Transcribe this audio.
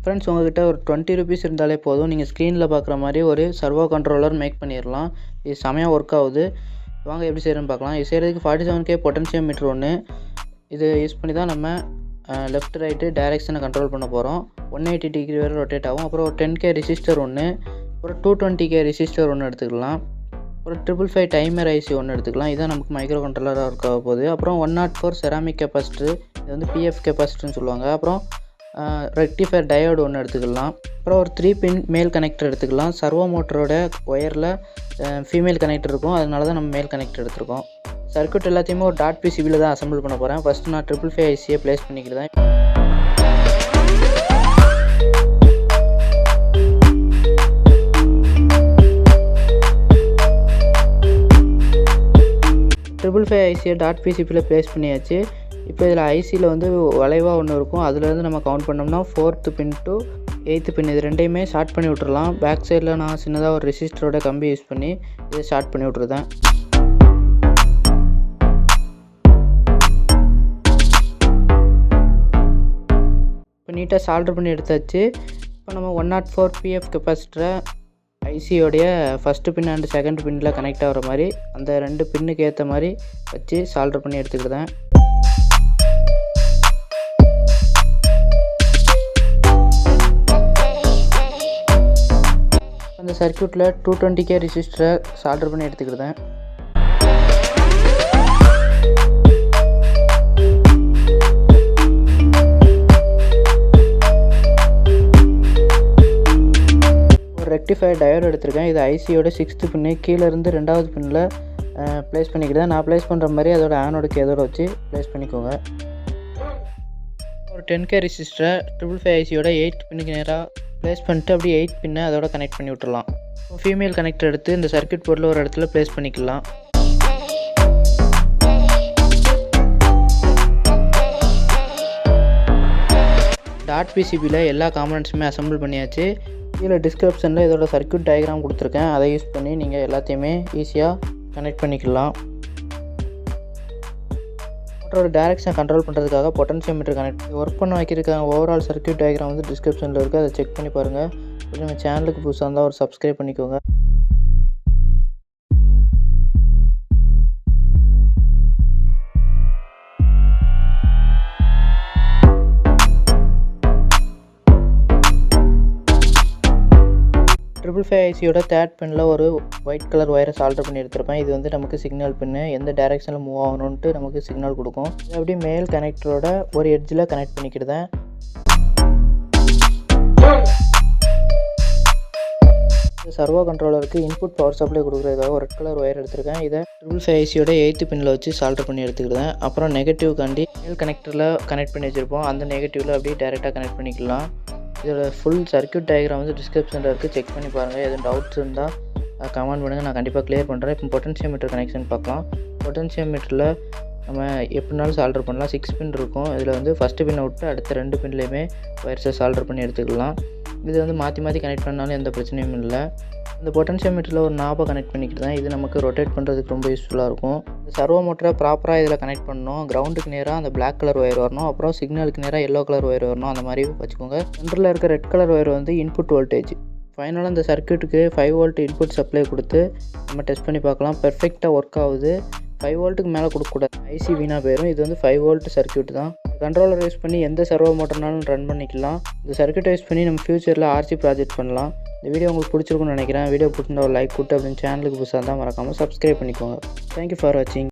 Friends, உங்ககிட்ட ஒரு 20 rupees இருந்தாலே போதும், நீங்கள் ஸ்க்ரீனில் பார்க்குற மாதிரி ஒரு சர்வோ கண்ட்ரோலர் மேக் பண்ணிடலாம். இது செமையாக ஒர்க் ஆகுது. வாங்க எப்படி செய்கிறேன்னு பார்க்கலாம். இது செய்கிறதுக்கு 47K பொட்டன்ஷியோமீட்டர் ஒன்று, இது யூஸ் பண்ணி தான் நம்ம லெஃப்ட் ரைட்டு டைரெக்ஷனை கண்ட்ரோல் பண்ண போகிறோம். 180 டிகிரி வரை ரொட்டேட் ஆகும். அப்புறம் ஒரு 10K ரெசிஸ்டர் ஒன்று, ஒரு 220K ரெசிஸ்டர் ஒன்று எடுத்துக்கலாம். ஒரு 555 டைமர் ஐசி ஒன்று எடுத்துக்கலாம். இதான் நமக்கு மைக்ரோ கண்ட்ரோலராக இருக்க போகுது. அப்புறம் 104 செராமிக் கெப்பாசிட்டர், இது வந்து பிஎஃப் கெப்பாசிட்டர்னு சொல்லுவாங்க. அப்புறம் ரெக்டிஃபயர் டயோடு ஒன்று எடுத்துக்கலாம். அப்புறம் ஒரு 3 பின் மேல் கனெக்டர் எடுத்துக்கலாம். சர்வோ மோட்டரோட ஒயரில் ஃபீமேல் கனெக்டர் இருக்கும், அதனால தான் நம்ம மேல் கனெக்டர் எடுத்துருக்கோம். சர்க்யூட் எல்லாத்தையுமே ஒரு டாட் பிசிபியில் தான் அசம்பிள் பண்ண போகிறேன். ஃபஸ்ட்டு நான் 555 ஐசியை ப்ளேஸ் பண்ணிக்கிறேன். ஐசியை டாட் பிசிபியில் ப்ளேஸ் பண்ணியாச்சு. இப்போ இதில் ஐசியில் வந்து வளைவாக ஒன்று இருக்கும், அதுலேருந்து நம்ம கவுண்ட் பண்ணோம்னா 4th பின் டு 8th பின் இது ரெண்டையுமே ஷார்ட் பண்ணி விட்டுறலாம். பேக் சைடில் நான் சின்னதாக ஒரு ரெசிஸ்டரோட கம்பி யூஸ் பண்ணி இதை ஷார்ட் பண்ணி விட்ருதேன். இப்போ நீட்டாக சால்டர் பண்ணி எடுத்தாச்சு. இப்போ நம்ம 104 பிஎஃப் கெப்பாசிட்டரை ஐசியோடைய ஃபஸ்ட்டு பின் அண்ட் செகண்ட் பின்னில் கனெக்ட் ஆகிற மாதிரி அந்த 2 பின்னுக்கு ஏற்ற மாதிரி வச்சு சால்டர் பண்ணி எடுத்துக்கிட்டேன். அந்த சர்க்யூட்டில் 220K ரெசிஸ்டரை சால்டர் பண்ணி எடுத்துக்கிட்டேன். ஒரு ரெக்டிஃபயர் டயோடு எடுத்திருக்கேன். இது ஐசியோட 6th பின்னு கீழேருந்து 2வது பின்னில் ப்ளேஸ் பண்ணிக்கிறேன். நான் ப்ளேஸ் பண்ணுற மாதிரி அதோட ஆனோட கேதோட வச்சு ப்ளேஸ் பண்ணிக்கோங்க. ஒரு 10K ரெசிஸ்டரை 555 ஐசியோட 8th பின்னுக்கு நேராக ப்ளேஸ் பண்ணிட்டு அப்படியே 8th பின்னை அதோட கனெக்ட் பண்ணி விட்டுறலாம். ஃபீமேல் கனெக்டர் எடுத்து இந்த சர்க்யூட் போர்டில் ஒரு இடத்துல ப்ளேஸ் பண்ணிக்கலாம். டாட் பிசிபியில் எல்லா காம்பனன்ட்ஸுமே அசம்பிள் பண்ணியாச்சு. கீழே டிஸ்கிரிப்ஷனில் இதோட சர்க்யூட் டயக்ராம் கொடுத்துருக்கேன், அதை யூஸ் பண்ணி நீங்கள் எல்லாத்தையுமே ஈஸியாக கனெக்ட் பண்ணிக்கலாம். மோட்டரோட டைரெக்ஷனை கண்ட்ரோல் பண்ணுறதுக்காக பொட்டன்ஷியோமீட்டர் கனெக்ட் ஒர்க் பண்ண வைக்கிறதுக்கான ஓவரால் சர்க்யூட் டயக்ராம் வந்து டிஸ்கிரிப்ஷனில் இருக்குது, அதை செக் பண்ணி பாருங்கள். நம்ம சேனலுக்கு புதுசாக இருந்தால் ஒரு சப்ஸ்கிரைப் பண்ணிக்கோங்க. ஐசியோட 3rd பின்னில் ஒரு ஒயிட் கலர் ஒயரை சால்டர் பண்ணி எடுத்துருப்பேன். இது வந்து நமக்கு சிக்னல் பின்னு, எந்த டைரெக்ஷனில் மூவ் ஆகணுன்ட்டு நமக்கு சிக்னல் கொடுக்கும். இது அப்படியே மேல் கனெக்டரோட ஒரு எட்ஜில் கனெக்ட் பண்ணிக்கிட்டேன். சர்வோ கண்ட்ரோலருக்கு இன்புட் பவர் சப்ளை கொடுக்குறதுக்காக ஒரு ரெட் கலர் ஒயர் எடுத்திருக்கேன். இதை 555 ஐசியோட 8th பின்னில் வச்சு சால்டர் பண்ணி எடுத்துக்கிட்டேன். அப்புறம் நெகட்டிவ் காண்டி மேல் கனெக்டரில் கனெக்ட் பண்ணி வச்சுருப்போம், அந்த நெகட்டிவில் அப்படியே டைரெக்டாக கனெக்ட் பண்ணிக்கலாம். இதோட ஃபுல் சர்க்யூட் டயக்ராம் வந்து டிஸ்கிரிப்ஷனில் இருக்குது, செக் பண்ணி பாருங்கள். எதுவும் டவுட்ஸ் இருந்தால் கமெண்ட் பண்ணுங்கள், நான் கண்டிப்பாக க்ளியர் பண்ணுறேன். இப்போ பொட்டன்ஷியோமீட்டர் கனெக்ஷன் பார்க்கலாம். பொட்டன்ஷியோமீட்டரில் நம்ம எப்படினாலும் சால்டர் பண்ணலாம். 6 பின் இருக்கும். இதில் வந்து ஃபஸ்ட்டு பின்னை விட்டு அடுத்த 2 பின்லேயுமே ஒயர்ஸை சால்டர் பண்ணி எடுத்துக்கலாம். இது வந்து மாற்றி மாற்றி கனெக்ட் பண்ணாலும் எந்த பிரச்சனையும் இல்லை. இந்த பொட்டன்ஷியோமீட்டரில் ஒரு நாபை கனெக்ட் பண்ணிக்கிட்டு தான், இது நமக்கு ரொட்டேட் பண்ணுறதுக்கு ரொம்ப யூஸ்ஃபுல்லாக இருக்கும். இந்த சர்வோ மோட்டரை ப்ராப்பராக இதில் கனெக்ட் பண்ணணும். கிரவுண்டுக்கு நேராக அந்த பிளாக் கலர் ஒயர் வரணும், அப்புறம் சிக்னலுக்கு நேராக எல்லோ கலர் ஒயர் வரணும், அந்த மாதிரி வச்சுக்கோங்க. சென்டரில் இருக்க ரெட் கலர் ஒயர் வந்து இன்புட் வோல்டேஜ். ஃபைனலாக இந்த சர்க்யூட்டுக்கு 5 வோல்ட் இன்புட் சப்ளை கொடுத்து நம்ம டெஸ்ட் பண்ணி பார்க்கலாம். பெர்ஃபெக்டாக ஒர்க் ஆகுது. 5 வோல்ட்டுக்கு மேலே கொடுக்கக்கூடாது, ஐசி வீணாக போயிடும். இது வந்து 5 வோல்ட் சர்க்யூட் தான். கண்ட்ரோலர் யூஸ் பண்ணி எந்த சர்வோ மோட்டர்னாலும் ரன் பண்ணிக்கலாம். இந்த சர்க்யூட்டை யூஸ் பண்ணி நம்ம ஃபியூச்சரில் ஆர்சி ப்ராஜெக்ட் பண்ணலாம். இந்த வீடியோ உங்களுக்கு பிடிச்சிருக்குன்னு நினைக்கிறேன். வீடியோ பிடிச்சிருந்தா ஒரு லைக் கொடுத்து அப்படின்னு சேனலுக்கு புதுசாக இருந்தால் மறக்காமல் சப்ஸ்கிரைப் பண்ணிக்கோங்க. தேங்க்யூ ஃபார் வாட்சிங்.